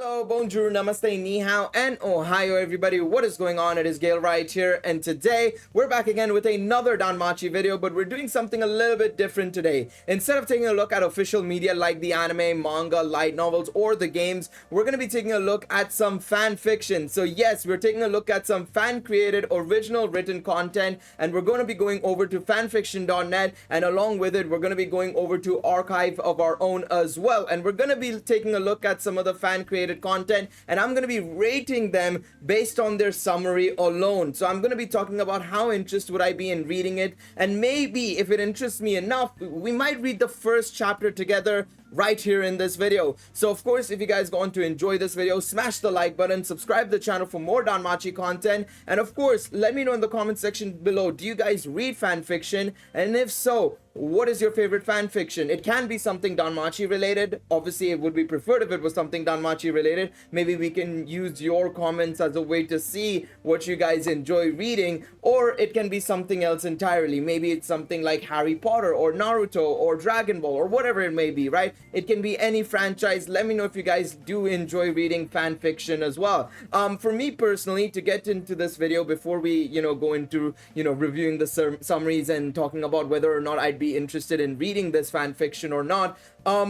Hello, bonjour, namaste, ni hao, and ohio everybody. What is going on? It is Galeriot here, and today we're back again with another Danmachi video, but we're doing something a little bit different today. Instead of taking a look at official media like the anime, manga, light novels, or the games, we're going to be taking a look at some fan fiction. So yes, we're taking a look at some fan-created, original written content, and we're going to be going over to fanfiction.net, and along with it, we're going to be going over to Archive of Our Own as well, and we're going to be taking a look at some of the fan-created content, and I'm going to be rating them based on their summary alone. So I'm going to be talking about how interested would I be in reading it, and maybe if it interests me enough, we might read the first chapter together right here in this video. So of course, if you guys want to enjoy this video, smash the like button, subscribe to the channel for more Danmachi content, and of course, let me know in the comment section below, do you guys read fan fiction? And if so, what is your favorite fan fiction? It can be something Danmachi related. Obviously, it would be preferred if it was something Danmachi related. Maybe we can use your comments as a way to see what you guys enjoy reading, or it can be something else entirely. Maybe it's something like Harry Potter or Naruto or Dragon Ball or whatever it may be, right? It can be any franchise. Let me know if you guys do enjoy reading fan fiction as well. For me personally, to get into this video before we, go into, reviewing the summaries and talking about whether or not I'd be interested in reading this fan fiction or not,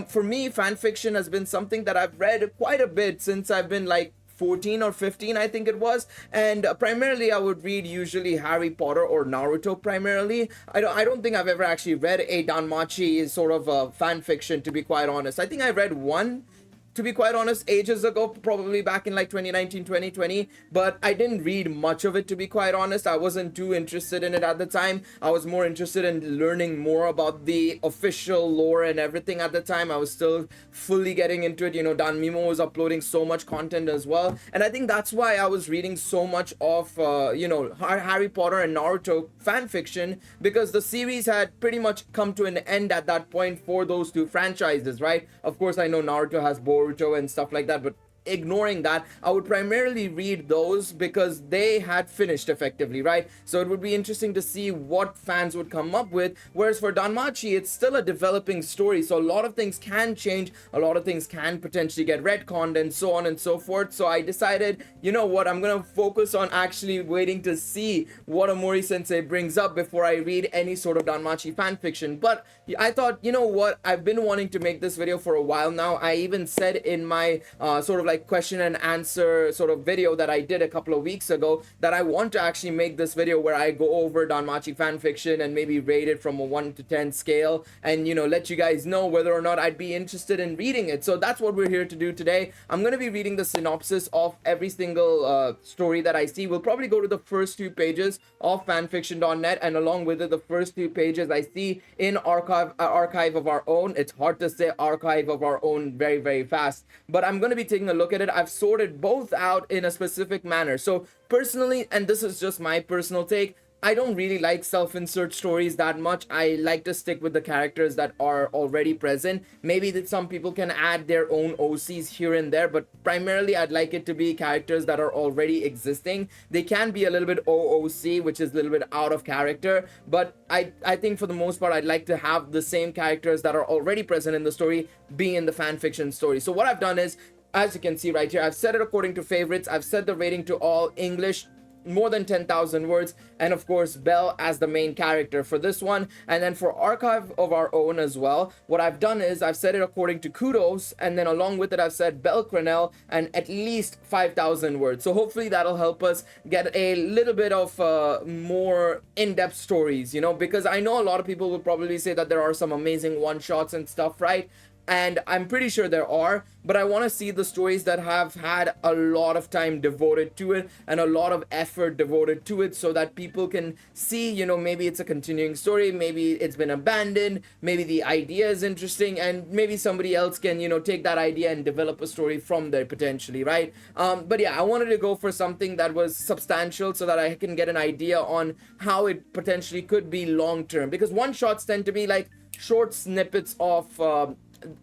for me, fan fiction has been something that I've read quite a bit since I've been like 14 or 15, I think it was, and primarily I would read usually Harry Potter or Naruto primarily. I don't think I've ever actually read a Danmachi sort of a fan fiction, to be quite honest. I think I read one, to be quite honest, ages ago, probably back in like 2019, 2020, but I didn't read much of it, to be quite honest. I wasn't too interested in it at the time. I was more interested in learning more about the official lore and everything at the time. I was still fully getting into it. Danmemo was uploading so much content as well, and I think that's why I was reading so much of Harry Potter and Naruto fan fiction, because the series had pretty much come to an end at that point for those two franchises, right? Of course, I know Naruto has Boruto and stuff like that, but ignoring that, I would primarily read those because they had finished effectively, right? So it would be interesting to see what fans would come up with, whereas for Danmachi, it's still a developing story, so a lot of things can change, a lot of things can potentially get retconned, and so on and so forth. So I decided, you know what, I'm gonna focus on actually waiting to see what Omori sensei brings up before I read any sort of Danmachi fanfiction. But I thought, you know what, I've been wanting to make this video for a while now. I even said in my sort of like question and answer sort of video that I did a couple of weeks ago that I want to actually make this video where I go over Danmachi fanfiction and maybe rate it from a 1 to 10 scale, and let you guys know whether or not I'd be interested in reading it. So that's what we're here to do today. I'm going to be reading the synopsis of every single story that I see. We'll probably go to the first few pages of fanfiction.net, and along with it, the first few pages I see in Archive of Our Own. It's hard to say Archive of Our Own very, very fast, but I'm going to be taking a look at it. I've sorted both out in a specific manner. So personally, and this is just my personal take, I don't really like self-insert stories that much. I like to stick with the characters that are already present. Maybe that some people can add their own OCs here and there, but primarily I'd like it to be characters that are already existing. They can be a little bit OOC, which is a little bit out of character, but I think for the most part, I'd like to have the same characters that are already present in the story be in the fan fiction story. So what I've done is, as you can see right here, I've set it according to favorites. I've set the rating to all English, more than 10,000 words, and of course Belle as the main character for this one. And then for Archive of Our Own as well, what I've done is I've set it according to kudos, and then along with it I've said Belle Crenell and at least 5,000 words. So hopefully that'll help us get a little bit of more in-depth stories, because I know a lot of people will probably say that there are some amazing one-shots and stuff, right? And I'm pretty sure there are, but I want to see the stories that have had a lot of time devoted to it and a lot of effort devoted to it, so that people can see, maybe it's a continuing story, maybe it's been abandoned, maybe the idea is interesting, and maybe somebody else can, take that idea and develop a story from there potentially, right? But yeah, I wanted to go for something that was substantial so that I can get an idea on how it potentially could be long term, because one shots tend to be like short snippets of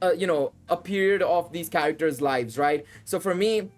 a period of these characters' lives, right? So for me,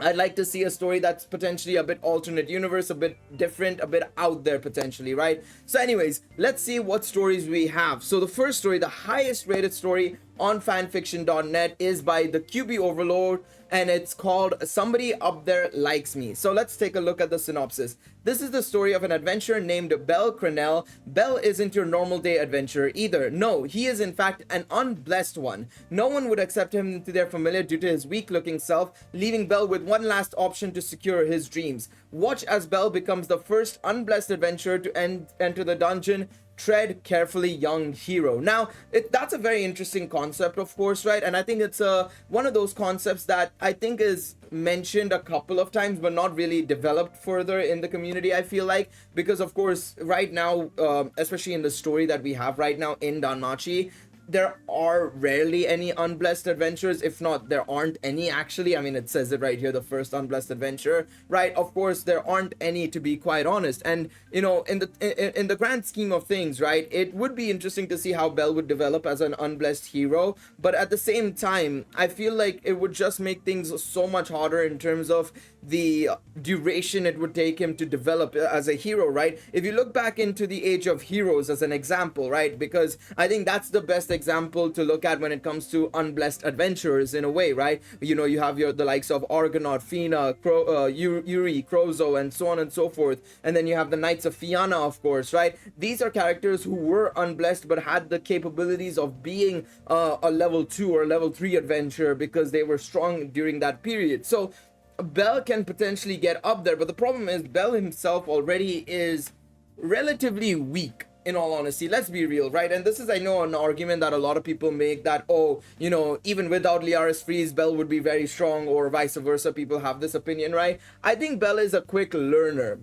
I'd like to see a story that's potentially a bit alternate universe, a bit different, a bit out there potentially, right? So anyways, let's see what stories we have. So the first story, the highest rated story on fanfiction.net is by the QB Overlord, and it's called Somebody Up There Likes Me. So let's take a look at the synopsis. This is the story of an adventurer named Bell Crenell. Bell isn't your normal day adventurer either. No, he is in fact an unblessed one. No one would accept him into their familiar due to his weak-looking self, leaving Bell with one last option to secure his dreams. Watch as Bell becomes the first unblessed adventurer to enter the dungeon. Tread carefully, young hero. Now, that's a very interesting concept, of course, right? And I think it's one of those concepts that I think is mentioned a couple of times, but not really developed further in the community, I feel like. Because, of course, right now, especially in the story that we have right now in Danmachi, there are rarely any unblessed adventures. If not, there aren't any, actually. I mean, it says it right here, the first unblessed adventure, right? Of course, there aren't any, to be quite honest. And you know, in the grand scheme of things, right, it would be interesting to see how Bell would develop as an unblessed hero. But at the same time, I feel like it would just make things so much harder in terms of the duration it would take him to develop as a hero, right? If you look back into the Age of Heroes as an example, right, because I think that's the best example to look at when it comes to unblessed adventurers in a way, right? You know, you have the likes of Argonaut, Fina, Yuri, Krozo, and so on and so forth. And then you have the Knights of Fianna, of course, right? These are characters who were unblessed but had the capabilities of being a level 2 or level 3 adventurer because they were strong during that period. So Bell can potentially get up there, but the problem is Bell himself already is relatively weak, in all honesty. Let's be real, right? And this is, I know, an argument that a lot of people make, that, oh, you know, even without Liaris Freeze, Bell would be very strong, or vice versa. People have this opinion, right? I think Bell is a quick learner.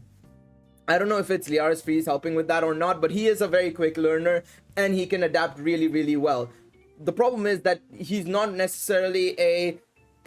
I don't know if it's Liaris Freeze helping with that or not, but he is a very quick learner and he can adapt really, really well. The problem is that he's not necessarily a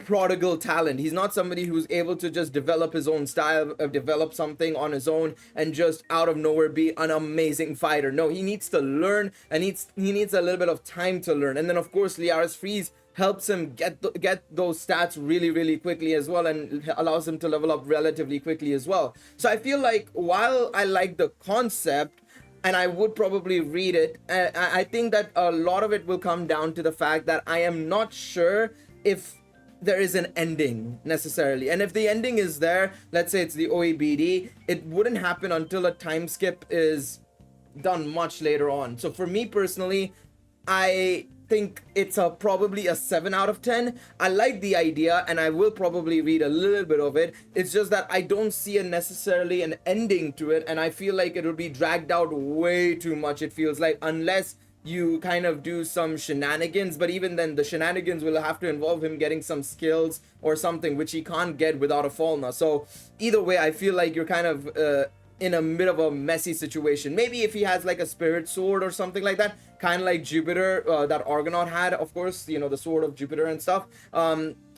prodigal talent. He's not somebody who's able to just develop his own style, develop something on his own and just out of nowhere be an amazing fighter. No, he needs to learn, and he needs a little bit of time to learn. And then of course Liaris Freeze helps him get those stats really, really quickly as well, and allows him to level up relatively quickly as well. So I feel like while I like the concept and I would probably read it, I think that a lot of it will come down to the fact that I am not sure if there is an ending necessarily. And if the ending is there, let's say it's the OEBD, it wouldn't happen until a time skip is done much later on. So for me personally, I think it's probably a 7 out of 10. I like the idea and I will probably read a little bit of it. It's just that I don't see necessarily an ending to it, and I feel like it'll be dragged out way too much, it feels like, unless you kind of do some shenanigans. But even then, the shenanigans will have to involve him getting some skills or something, which he can't get without a Falna. So either way, I feel like you're kind of in a bit of a messy situation. Maybe if he has like a spirit sword or something like that, kind of like Jupiter, that Argonaut had, of course, you know, the sword of Jupiter and stuff,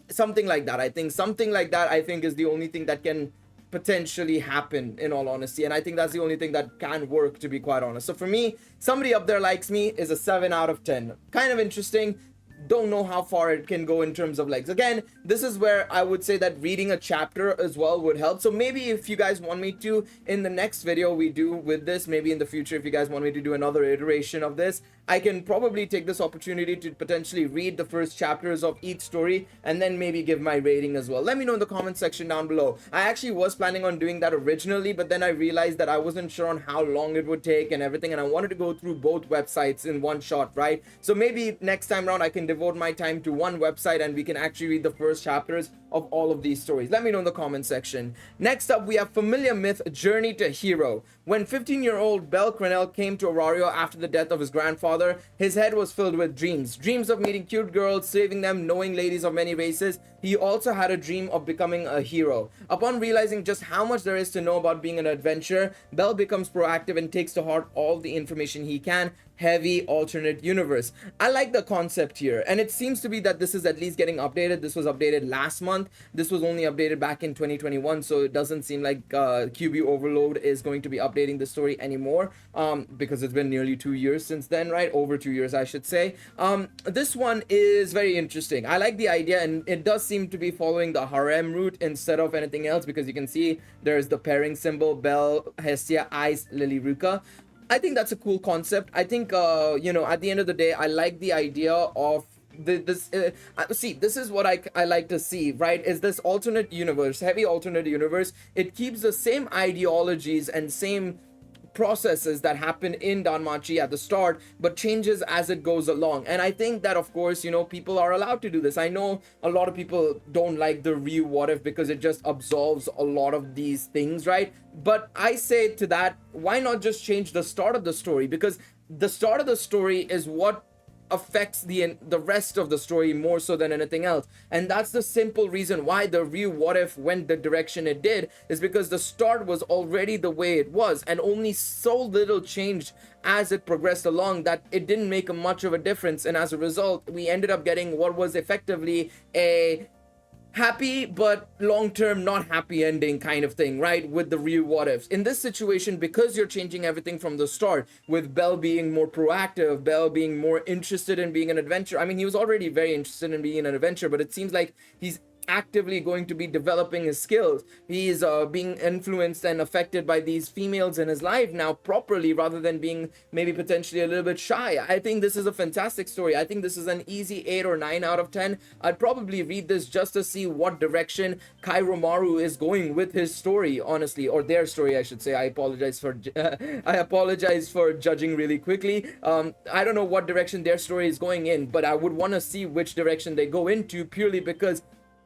something like that. I think something like that, I think, is the only thing that can potentially happen, in all honesty. And I think that's the only thing that can work, to be quite honest. So for me, Somebody Up There Likes Me is a 7 out of 10. Kind of interesting. Don't know how far it can go in terms of legs. Again, this is where I would say that reading a chapter as well would help. So maybe if you guys want me to, in the next video we do with this, maybe in the future, if you guys want me to do another iteration of this, I can probably take this opportunity to potentially read the first chapters of each story and then maybe give my rating as well. Let me know in the comment section down below. I actually was planning on doing that originally, but then I realized that I wasn't sure on how long it would take and everything, and I wanted to go through both websites in one shot, right? So maybe next time around I can devote my time to one website and we can actually read the first chapters of all of these stories. Let me know in the comment section. Next up, we have Familiar Myth, Journey to Hero. When 15-year-old Bell Crenell came to Aurario after the death of his grandfather, his head was filled with dreams. Dreams of meeting cute girls, saving them, knowing ladies of many races. He also had a dream of becoming a hero. Upon realizing just how much there is to know about being an adventurer, Bell becomes proactive and takes to heart all the information he can. Heavy alternate universe. I like the concept here, and it seems to be that this is at least getting updated. This was updated last month. This was only updated back in 2021, so it doesn't seem like QB Overload is going to be updating the story anymore, because it's been nearly 2 years since then, right? Over 2 years, I should say. This one is very interesting. I like the idea, and it does seem to be following the harem route instead of anything else, because you can see there's the pairing symbol, Bell, Hestia, Ice, Lily, Ruka. I think that's a cool concept. I think, you know, at the end of the day, I like the idea of see, this is what I like to see, right? Is this alternate universe, heavy alternate universe. It keeps the same ideologies and same processes that happen in Danmachi at the start, but changes as it goes along. And I think that, of course, you know, people are allowed to do this. I know a lot of people don't like the Ryu What If because it just absolves a lot of these things, right? But I say to that, why not just change the start of the story? Because the start of the story is what affects the rest of the story more so than anything else. And that's the simple reason why the Ryu What If went the direction it did, is because the start was already the way it was, and only so little changed as it progressed along that it didn't make much of a difference. And as a result, we ended up getting what was effectively a happy but long-term not happy ending kind of thing, right? With the Ryu What Ifs. In this situation, because you're changing everything from the start, with Bell being more proactive, Bell being more interested in being an adventurer. I mean, he was already very interested in being an adventurer, but it seems like he's actively going to be developing his skills. He's being influenced and affected by these females in his life now properly, rather than being maybe potentially a little bit shy. I think this is a fantastic story. I think this is an easy 8 or 9 out of 10. I'd probably read this just to see what direction Kairomaru is going with his story, honestly, or their story, I should say. I apologize for judging really quickly. I don't know what direction their story is going in, but I would want to see which direction they go into, purely because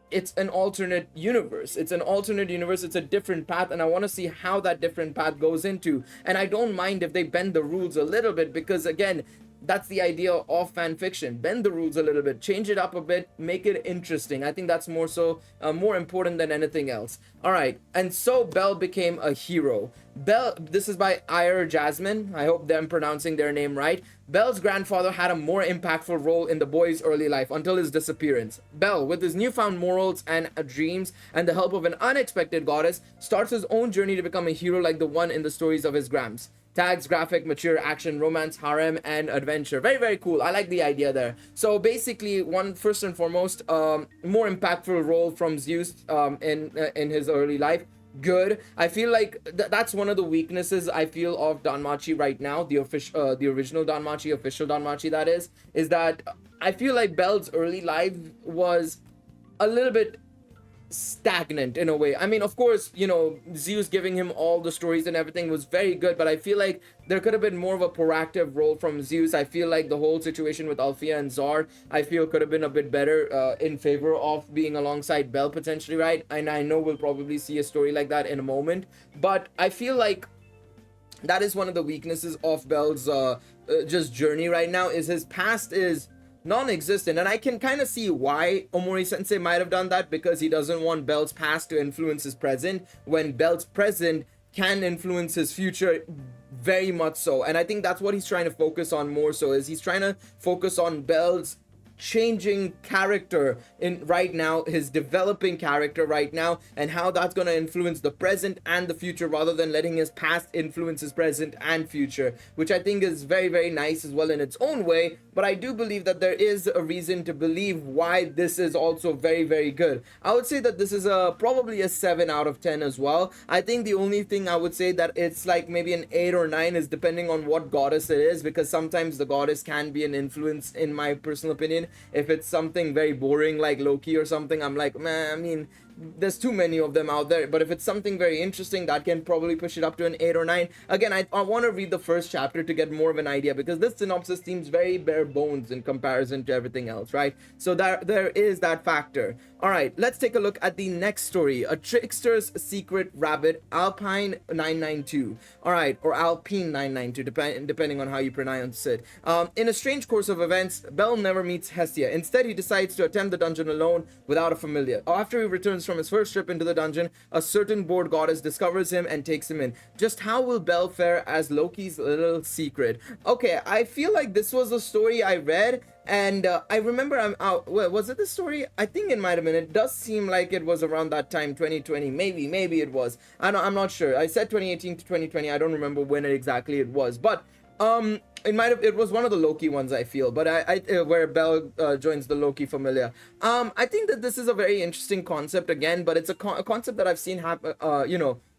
it's an alternate universe. It's an alternate universe. It's a different path, and I want to see how that different path goes into. And I don't mind if they bend the rules a little bit, because again, that's the idea of fan fiction. Bend the rules a little bit, change it up a bit, make it interesting. I think that's more so more important than anything else. All right, and so Bell became a hero. Bell, this is by Ire Jasmine. I hope I'm pronouncing their name right. Bell's grandfather had a more impactful role in the boy's early life until his disappearance. Bell, with his newfound morals and dreams and the help of an unexpected goddess, starts his own journey to become a hero like the one in the stories of his grams. Tags: graphic, mature, action, romance, harem, and adventure. Very, very cool. I like the idea there. So basically, first and foremost, more impactful role from Zeus in his early life. Good. I feel like that's one of the weaknesses I feel of Danmachi right now, the original Danmachi, official Danmachi, that is that I feel like Bell's early life was a little bit stagnant in a way. I mean, of course, you know, Zeus giving him all the stories and everything was very good, but I feel like there could have been more of a proactive role from Zeus. I feel like the whole situation with Althea and Zard, I feel could have been a bit better in favor of being alongside Bell potentially, right? And I know we'll probably see a story like that in a moment, but I feel like that is one of the weaknesses of Bell's just journey right now, is his past is non-existent. And I can kind of see why Omori Sensei might have done that, because he doesn't want Bell's past to influence his present, when Bell's present can influence his future very much so. And I think that's what he's trying to focus on more so, is he's trying to focus on Bell's changing character in right now, his developing character right now, and how that's going to influence the present and the future, rather than letting his past influence his present and future, which I think is very, very nice as well in its own way. But I do believe that there is a reason to believe why this is also very, very good. I would say that this is probably a 7 out of 10 as well. I think the only thing I would say that it's like maybe an 8 or 9 is depending on what goddess it is, because sometimes the goddess can be an influence, in my personal opinion. If it's something very boring like Loki or something, I'm like, man, I mean, there's too many of them out there. But if it's something very interesting, that can probably push it up to an 8 or 9. Again, I want to read the first chapter to get more of an idea, because this synopsis seems very bare bones in comparison to everything else, right? So there is that factor. All right, let's take a look at the next story. A Trickster's Secret Rabbit, Alpine 992. All right, or Alpine 992, depending on how you pronounce it. In a strange course of events, Bell never meets Hestia. Instead, he decides to attempt the dungeon alone without a familiar. After he returns from his first trip into the dungeon, a certain bored goddess discovers him and takes him in. Just how will Bell fare as Loki's little secret? Okay, I feel like this was a story I read, and I remember was it the story? I think it might have been. It does seem like it was around that time, 2020. Maybe it was. I'm not sure. I said 2018 to 2020. I don't remember when exactly it was, but it was one of the Loki ones, I feel, but where Bell joins the Loki familiar. I think that this is a very interesting concept again, but it's a concept that I've seen happen,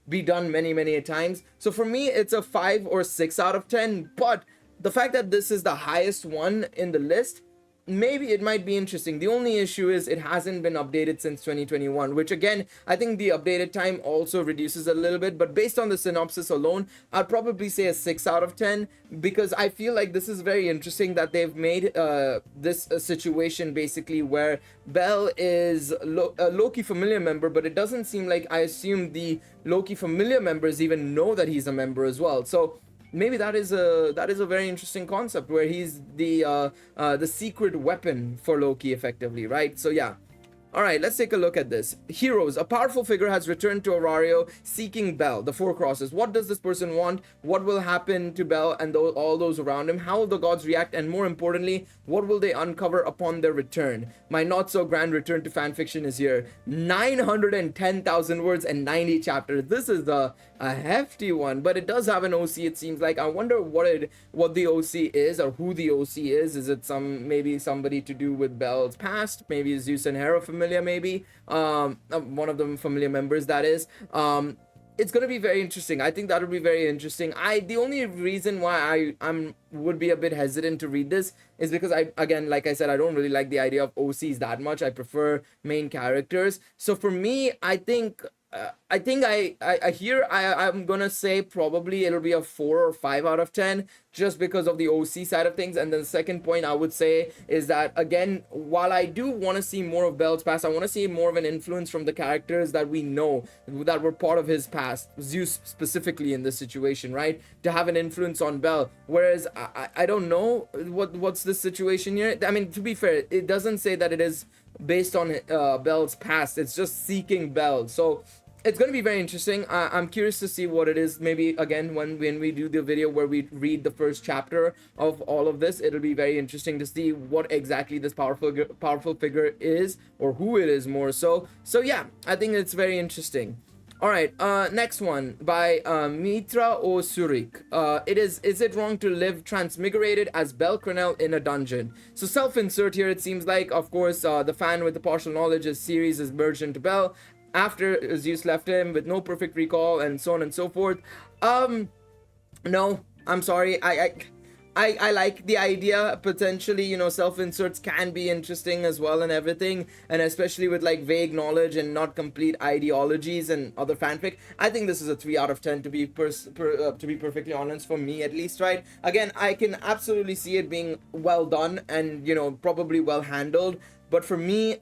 be done many times. So for me, it's a 5 or 6 out of 10, but the fact that this is the highest one in the list maybe it might be interesting. The only issue is it hasn't been updated since 2021, which again, I think the updated time also reduces a little bit, but based on the synopsis alone, I'd probably say a 6 out of 10, because I feel like this is very interesting that they've made this a situation basically where Bell is a Loki familiar member, but it doesn't seem like, I assume the Loki familiar members even know that he's a member as well. So maybe that is a very interesting concept where he's the secret weapon for Loki effectively, right? So yeah. All right, let's take a look at this. Heroes. A powerful figure has returned to Aurario seeking Bell. The Four Crosses. What does this person want? What will happen to Bell and all those around him? How will the gods react? And more importantly, what will they uncover upon their return? My not so grand return to fanfiction is here. 910,000 words and 90 chapters. This is a hefty one, but it does have an OC, it seems like. I wonder what the OC is, or who the OC is. Is it maybe somebody to do with Bell's past? Maybe Zeus and Hera familiar, maybe one of them familiar members, that is. It's gonna be very interesting. I think that'll be very interesting. The only reason why I would be a bit hesitant to read this is because again, like I said, I don't really like the idea of OCs that much. I prefer main characters. So for me, I'm gonna say probably it'll be a 4 or 5 out of 10, just because of the OC side of things. And then the second point I would say is that, again, while I do want to see more of Bell's past, I want to see more of an influence from the characters that we know that were part of his past, Zeus specifically in this situation, right? To have an influence on Bell. Whereas I don't know what's the situation here. I mean, to be fair, it doesn't say that it is based on Bell's past. It's just seeking Bell. So it's going to be very interesting. I'm curious to see what it is. Maybe again, when we do the video where we read the first chapter of all of this, it'll be very interesting to see what exactly this powerful figure is, or who it is more so. So yeah, I think it's very interesting. All right, next one by Mitra O Surik. Is it wrong to live transmigrated as Bell Cornell in a dungeon? So self-insert here, it seems like. Of course, the fan with the partial knowledge is series is merged into Bell after Zeus left him with no perfect recall and so on and so forth. No, I'm sorry. I like the idea. Potentially, you know, self-inserts can be interesting as well and everything, and especially with like vague knowledge and not complete ideologies and other fanfic. I think this is a 3 out of 10 to be perfectly honest, for me at least, right? Again, I can absolutely see it being well done and, you know, probably well handled, but for me,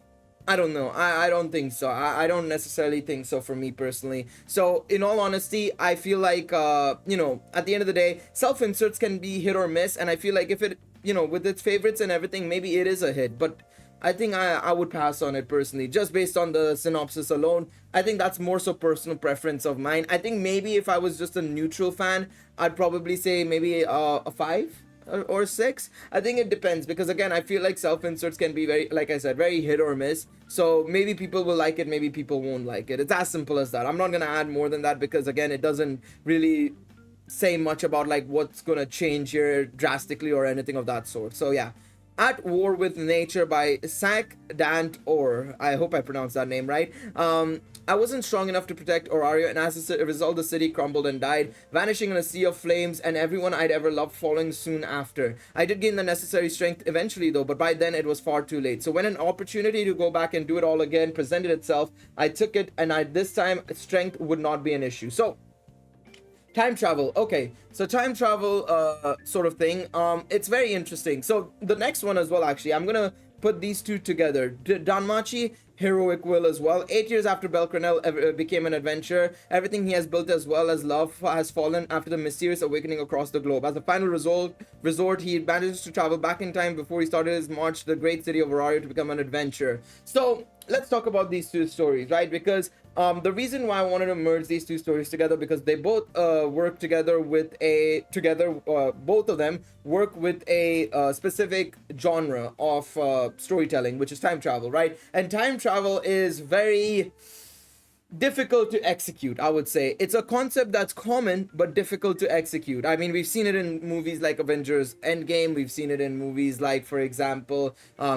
I don't know. I don't think so. I don't necessarily think so for me personally. So in all honesty, I feel like, you know, at the end of the day, self-inserts can be hit or miss. And I feel like if it, you know, with its favorites and everything, maybe it is a hit. But I think I would pass on it personally, just based on the synopsis alone. I think that's more so personal preference of mine. I think maybe if I was just a neutral fan, I'd probably say maybe a 5. Or 6. I think it depends, because again, I feel like self-inserts can be very, like I said, very hit or miss. So maybe people will like it, maybe people won't like it. It's as simple as that. I'm not gonna add more than that, because again, it doesn't really say much about like what's gonna change here drastically or anything of that sort. So yeah. At War with Nature by Sak Dant Or. I hope I pronounced that name right. I wasn't strong enough to protect Aurario, and as a result, the city crumbled and died, vanishing in a sea of flames, and everyone I'd ever loved falling soon after. I did gain the necessary strength eventually, though, but by then it was far too late. So when an opportunity to go back and do it all again presented itself, I took it, and this time, strength would not be an issue. So, time travel. Okay, so time travel sort of thing. It's very interesting. So the next one as well, actually, I'm gonna put these two together. Danmachi heroic will as well. 8 years after Bell Cornell became an adventurer, everything he has built as well as love has fallen after the mysterious awakening across the globe. As a final resort, he managed to travel back in time before he started his march to the great city of Aurario to become an adventurer. So let's talk about these two stories, right? Because the reason why I wanted to merge these two stories together, because they both work together with both of them work with a specific genre of storytelling, which is time travel, right? And time travel is very difficult to execute. I would say it's a concept that's common but difficult to execute. I mean, we've seen it in movies like Avengers Endgame. We've seen it in movies like, for example,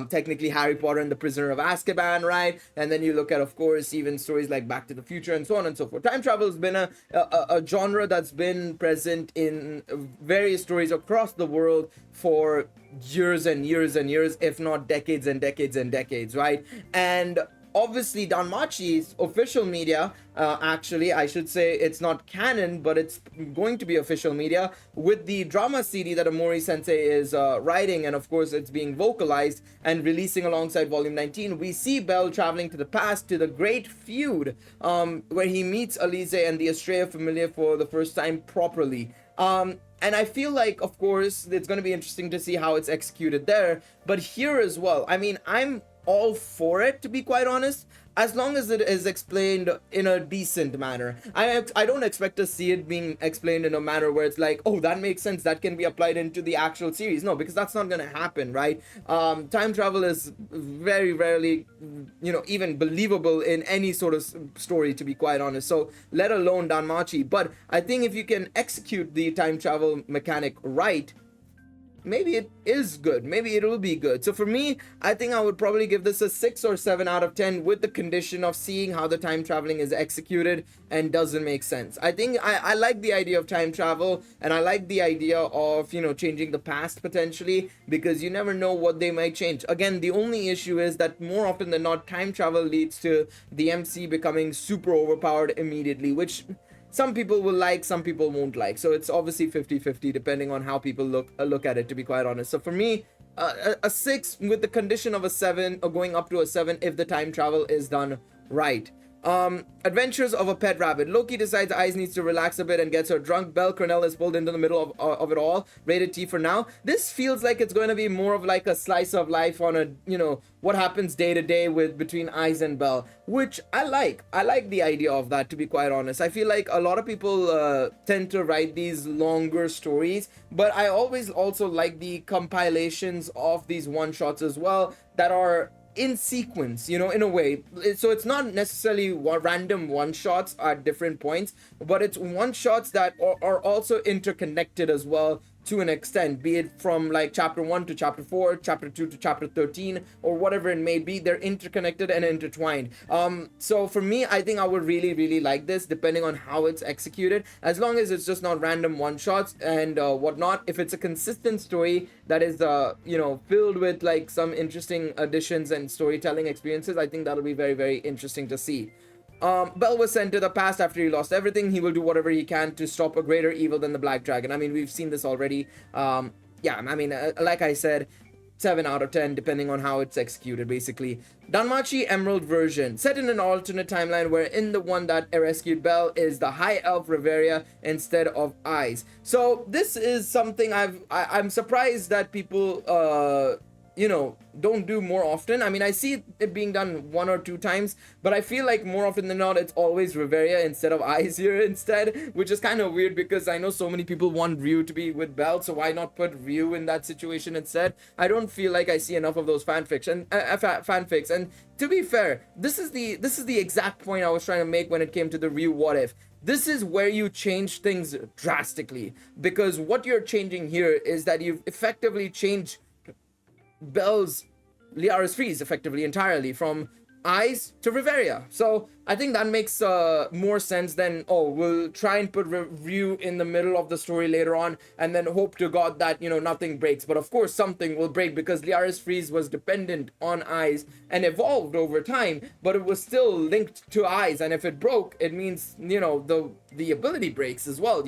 technically Harry Potter and the Prisoner of Azkaban, right? And then you look at, of course, even stories like Back to the Future and so on and so forth. Time travel has been a genre that's been present in various stories across the world for years and years and years, if not decades and decades and decades, right? And obviously Danmachi's official media, actually I should say it's not canon, but it's going to be official media with the drama CD that Amori sensei is writing, and of course it's being vocalized and releasing alongside volume 19. We see Bell traveling to the past to the great feud, where he meets Alize and the Estrella familiar for the first time properly. And I feel like, of course, it's going to be interesting to see how it's executed there, but here as well, I mean, I'm all for it, to be quite honest, as long as it is explained in a decent manner. I don't expect to see it being explained in a manner where it's like, oh, that makes sense, that can be applied into the actual series. No, because that's not going to happen, right? Time travel is very rarely, even believable in any sort of story, to be quite honest, so let alone Danmachi. But I think if you can execute the time travel mechanic right, maybe it is good, maybe it will be good. So for me, I think I would probably give this a 6 or 7 out of 10, with the condition of seeing how the time traveling is executed and doesn't make sense. I think I like the idea of time travel, and I like the idea of, changing the past potentially, because you never know what they might change. Again, the only issue is that more often than not, time travel leads to the MC becoming super overpowered immediately, which some people will like, some people won't like. So it's obviously 50-50 depending on how people look at it, to be quite honest. So for me, a 6 with the condition of a 7, or going up to a 7 if the time travel is done right. Adventures of a Pet Rabbit. Loki decides Ice needs to relax a bit and gets her drunk. Belle Cornell is pulled into the middle of it all. Rated T for now. This feels like it's going to be more of like a slice of life on a, what happens day to day between Ice and Belle, which I like. I like the idea of that, to be quite honest. I feel like a lot of people tend to write these longer stories, but I always also like the compilations of these one-shots as well that are in sequence, in a way. So it's not necessarily random one shots at different points, but it's one shots that are also interconnected as well, to an extent, be it from like chapter 1 to chapter 4, chapter 2 to chapter 13, or whatever it may be. They're interconnected and intertwined. So for me, I think I would really like this, depending on how it's executed, as long as it's just not random one shots and whatnot. If it's a consistent story that is filled with like some interesting additions and storytelling experiences, I think that'll be very interesting to see. Bell was sent to the past after he lost everything. He will do whatever he can to stop a greater evil than the Black Dragon. I mean, we've seen this already. Like I said, 7 out of 10 depending on how it's executed, basically. Danmachi Emerald version, set in an alternate timeline where in the one that rescued Belle is the High Elf Reveria instead of Eyes. So this is something I'm surprised that people don't do more often. I mean, I see it being done 1 or 2 times, but I feel like more often than not it's always Reveria instead of Eyes here instead, which is kind of weird because I know so many people want Ryu to be with Belle, so why not put Ryu in that situation instead? I don't feel like I see enough of those fanfics. And to be fair, this is the exact point I was trying to make when it came to the Ryu what if. This is where you change things drastically, because what you're changing here is that you've effectively changed Belle's Liara's Freeze effectively entirely from Eyes to Reveria. So I think that makes more sense than, oh, we'll try and put Ryu in the middle of the story later on and then hope to God that, nothing breaks. But of course something will break, because Liara's Freeze was dependent on Eyes and evolved over time, but it was still linked to Eyes, and if it broke, it means, the ability breaks as well,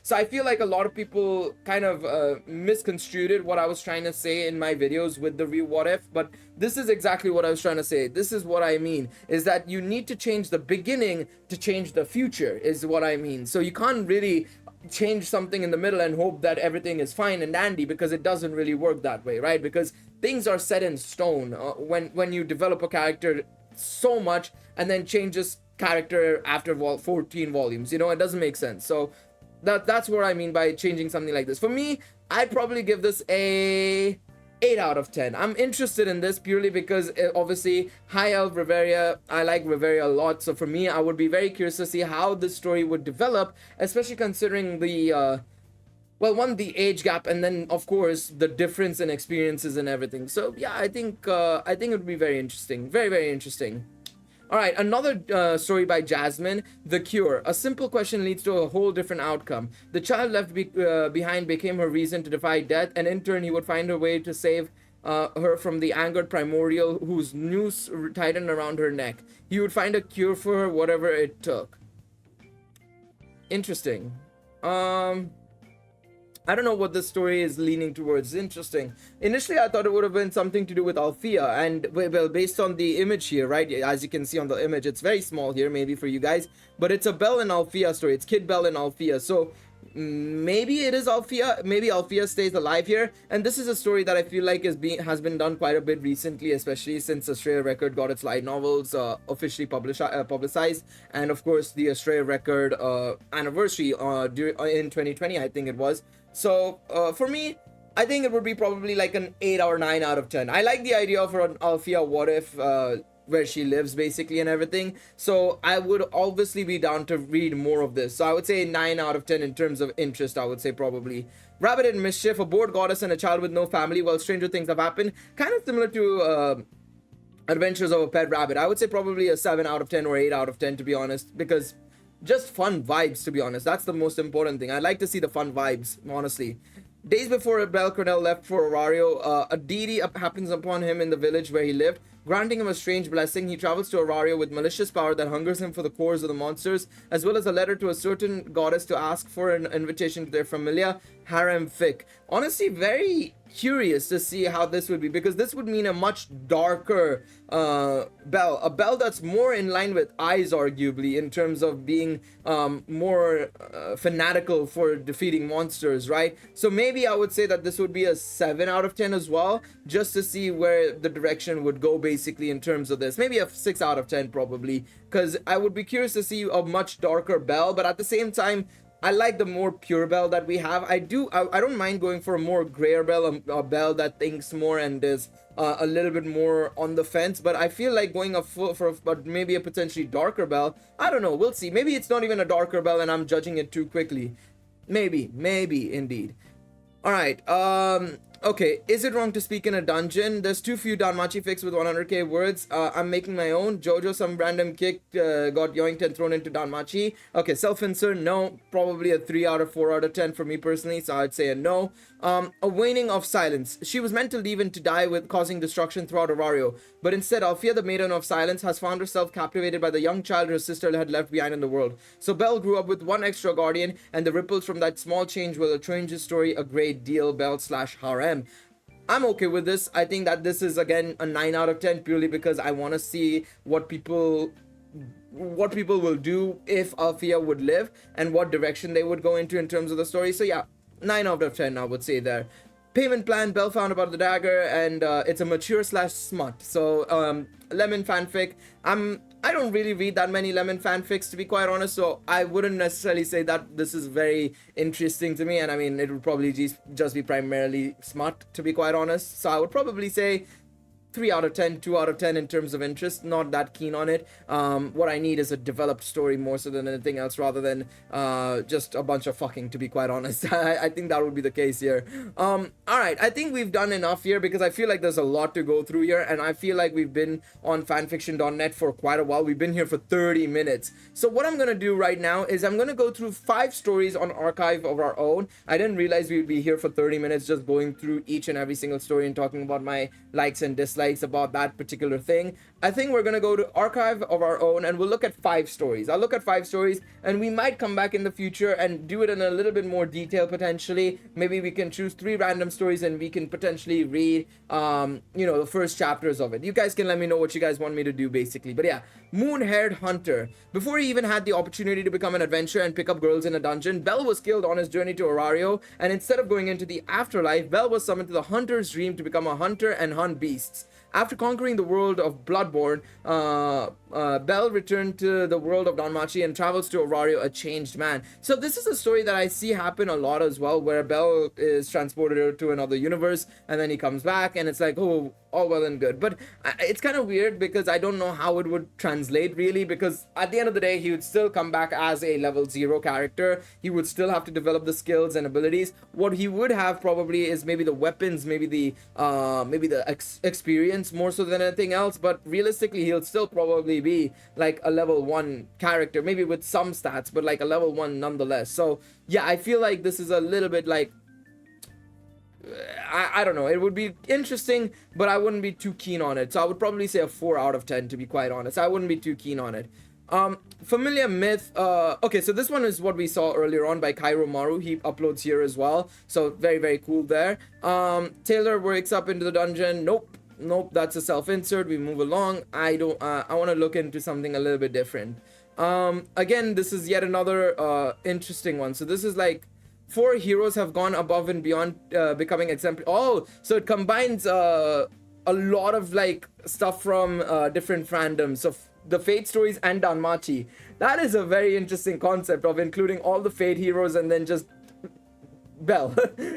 So I feel like a lot of people kind of misconstrued what I was trying to say in my videos with the Ryu what if, but this is exactly what I was trying to say. This is what I mean, is that you need to change the beginning to change the future, is what I mean. So you can't really change something in the middle and hope that everything is fine and dandy, because it doesn't really work that way, right? Because things are set in stone when you develop a character so much and then changes character after 14 volumes, it doesn't make sense. So that's what I mean by changing something like this. For me, I'd probably give this a 8 out of 10. I'm interested in this purely because obviously High Elf Riveria, I like Riveria a lot. So for me, I would be very curious to see how this story would develop, especially considering the well, one, the age gap, and then of course the difference in experiences and everything. So yeah, I think it would be very interesting, very, very interesting. All right, another story by Jasmine, The Cure. A simple question leads to a whole different outcome. The child left behind became her reason to defy death, and in turn he would find a way to save her from the angered primordial whose noose tightened around her neck. He would find a cure for her, whatever it took. Interesting. I don't know what this story is leaning towards. Interesting. Initially, I thought it would have been something to do with Althea, and well, based on the image here, right? As you can see on the image, it's very small here, maybe for you guys, but it's a Belle and Althea story. It's Kid Belle and Althea. So maybe it is Althea. Maybe Althea stays alive here, and this is a story that I feel like has been done quite a bit recently, especially since Astrea Record got its light novels officially publicized, and of course the Astrea Record anniversary in 2020, I think it was. So for me, I think it would be probably like an 8 or 9 out of 10. I like the idea of an Althea what if where she lives basically and everything. So I would obviously be down to read more of this. So I would say 9 out of 10 in terms of interest, I would say probably. Rabbit in Mischief, a bored goddess and a child with no family while stranger things have happened. Kind of similar to Adventures of a Pet Rabbit. I would say probably a 7 out of 10 or 8 out of 10 to be honest, because just fun vibes, to be honest. That's the most important thing. I'd like to see the fun vibes, honestly. Days before Belle Cornell left for Orario, a deity happens upon him in the village where he lived, granting him a strange blessing. He travels to Orario with malicious power that hungers him for the cores of the monsters, as well as a letter to a certain goddess to ask for an invitation to their familiar harem fic. Honestly, very curious to see how this would be, because this would mean a much darker Belle, a Belle that's more in line with Eyes, arguably, in terms of being more fanatical for defeating monsters, right? So maybe I would say that this would be a 7 out of 10 as well, just to see where the direction would go basically in terms of this. Maybe a 6 out of 10 probably, because I would be curious to see a much darker Belle, but at the same time, I like the more pure Belle that we have. I don't mind going for a more grayer Belle, a Belle that thinks more and is a little bit more on the fence. But I feel like going but maybe a potentially darker Belle. I don't know. We'll see. Maybe it's not even a darker Belle and I'm judging it too quickly. Maybe indeed. All right. Okay, is it wrong to speak in a dungeon? There's too few Danmachi fics with 100k words. I'm making my own. Jojo, some random kick, got yoinked and thrown into Danmachi. Okay, self-insert, no. Probably a 3 out of 4 out of 10 for me personally, so I'd say a no. A waning of silence. She was meant to leave and to die with causing destruction throughout Orario, but instead Althea, the Maiden of Silence, has found herself captivated by the young child her sister had left behind in the world. So Belle grew up with one extra guardian, and the ripples from that small change will change his story a great deal. Belle/harem. I'm okay with this. I think that this is again a 9 out of 10 purely because I want to see what people will do if Althea would live and what direction they would go into in terms of the story. So yeah, 9 out of 10 I would say there. Payment plan, Belle found about the dagger, and it's a mature/smut. So Lemon fanfic. I don't really read that many Lemon fanfics, to be quite honest, so I wouldn't necessarily say that this is very interesting to me, and I mean, it would probably just be primarily smut, to be quite honest. So I would probably say 3 out of 10, 2 out of 10 in terms of interest. Not that keen on it. What I need is a developed story more so than anything else, rather than just a bunch of fucking, to be quite honest. I think that would be the case here. Alright, I think we've done enough here because I feel like there's a lot to go through here, and I feel like we've been on fanfiction.net for quite a while. We've been here for 30 minutes. So what I'm gonna do right now is I'm gonna go through 5 stories on archive of our own. I didn't realize we'd be here for 30 minutes just going through each and every single story and talking about my likes and dislikes about that particular thing. I think we're gonna go to archive of our own and we'll look at 5 stories. I'll look at 5 stories and we might come back in the future and do it in a little bit more detail potentially. Maybe we can choose 3 random stories and we can potentially read the first chapters of it. You guys can let me know what you guys want me to do basically. But yeah, Moon-Haired Hunter. Before he even had the opportunity to become an adventurer and pick up girls in a dungeon, Belle was killed on his journey to Orario, and instead of going into the afterlife, Belle was summoned to the hunter's dream to become a hunter and hunt beasts. After conquering the world of Bloodborne, Bell returned to the world of Danmachi and travels to Orario, a changed man. So this is a story that I see happen a lot as well, where Bell is transported to another universe and then he comes back and it's like, oh, all well and good. But it's kind of weird because I don't know how it would translate really, because at the end of the day he would still come back as a level 0 character. He would still have to develop the skills and abilities. What he would have probably is maybe the weapons, maybe the experience more so than anything else, but realistically he'll still probably be like a level 1 character, maybe with some stats, but like a level 1 nonetheless. So yeah, I feel like this is a little bit like, I don't know, it would be interesting, but I wouldn't be too keen on it. So I would probably say a 4 out of 10, to be quite honest. I wouldn't be too keen on it. Familiar myth. Okay, so this one is what we saw earlier on by Kairo Maru. He uploads here as well, so very, very cool there. Taylor wakes up into the dungeon. Nope, that's a self-insert. We move along. I want to look into something a little bit different. Again, this is yet another interesting one. So this is like 4 heroes have gone above and beyond, becoming exemplary. Oh, so it combines a lot of like stuff from different fandoms, so the Fate stories and Danmachi. That is a very interesting concept of including all the Fate heroes and then just Bell.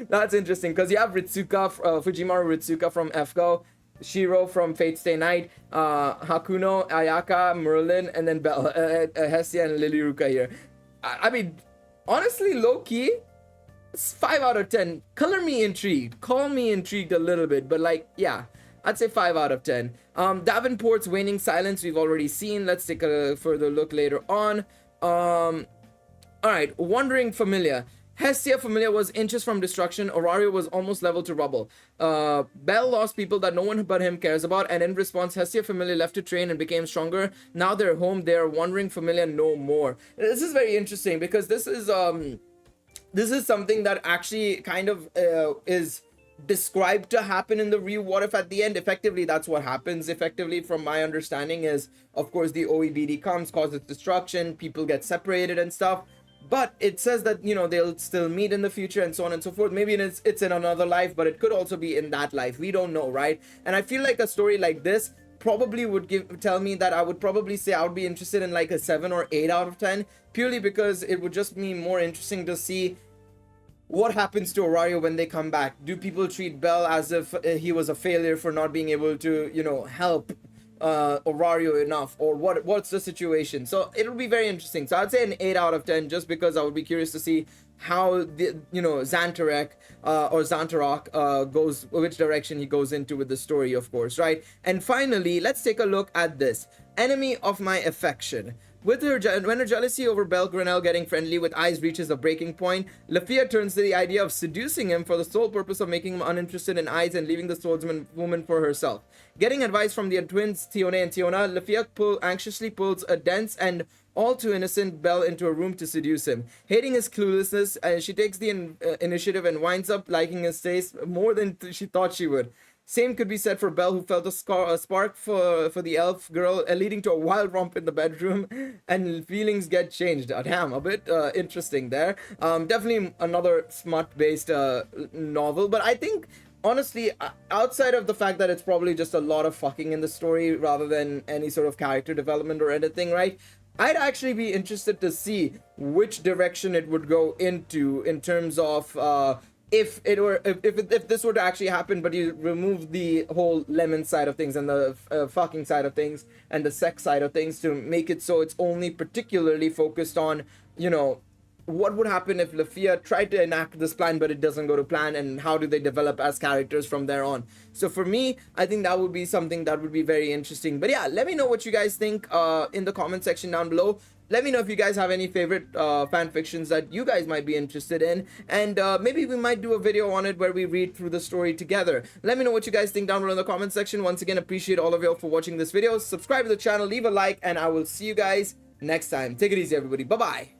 That's interesting because you have Ritsuka, Fujimaru Ritsuka from FGO, Shiro from Fate Stay Night, Hakuno, Ayaka, Merlin, and then Bell, Hestia, and Lilyruka here. I mean, honestly, low-key, it's 5 out of 10. Color me intrigued. Call me intrigued a little bit, but like, yeah, I'd say 5 out of 10. Davenport's Waning Silence, we've already seen. Let's take a further look later on. Alright, Wandering Familiar. Hestia Familiar was inches from destruction. Orario was almost leveled to rubble. Bell lost people that no one but him cares about, and in response, Hestia Familiar left to train and became stronger. Now they're home. They're Wandering Familiar no more. This is very interesting because this is something that actually kind of is described to happen in the real What If at the end. Effectively, that's what happens. Effectively, from my understanding, is of course the OEBD comes, causes destruction, people get separated and stuff. But it says that, you know, they'll still meet in the future and so on and so forth. Maybe it's in another life, but it could also be in that life. We don't know, right? And I feel like a story like this probably would tell me that I would probably say I would be interested in like a 7 or 8 out of 10, purely because it would just be more interesting to see what happens to Orario when they come back. Do people treat Bell as if he was a failure for not being able to, you know, help Orario enough, or what's the situation? So it'll be very interesting. So I'd say an 8 out of 10, just because I would be curious to see how the, you know, Xantarek or Xantarok goes, which direction he goes into with the story, of course, right? And finally, let's take a look at this. Enemy of my affection. When her jealousy over Belle Grenelle getting friendly with Eyes reaches a breaking point, Lafia turns to the idea of seducing him for the sole purpose of making him uninterested in Eyes and leaving the swordsman woman for herself. Getting advice from the twins Tione and Tiona, Lafia anxiously pulls a dense and all too innocent Belle into a room to seduce him. Hating his cluelessness, she takes the initiative and winds up liking his taste more than she thought she would. Same could be said for Belle, who felt a spark for the elf girl, leading to a wild romp in the bedroom, and feelings get changed. Damn, a bit interesting there. Definitely another smut-based novel, but I think, honestly, outside of the fact that it's probably just a lot of fucking in the story rather than any sort of character development or anything, right? I'd actually be interested to see which direction it would go into in terms of if this were to actually happen, but you remove the whole lemon side of things and the fucking side of things and the sex side of things to make it so it's only particularly focused on, you know, what would happen if Lafia tried to enact this plan but it doesn't go to plan, and how do they develop as characters from there on. So for me, I think that would be something that would be very interesting. But yeah, let me know what you guys think in the comment section down below. Let me know if you guys have any favorite fan fictions that you guys might be interested in, and maybe we might do a video on it where we read through the story together. Let me know what you guys think down below in the comment section. Once again, appreciate all of you for watching this video. Subscribe to the channel, leave a like, and I will see you guys next time. Take it easy, everybody. Bye-bye.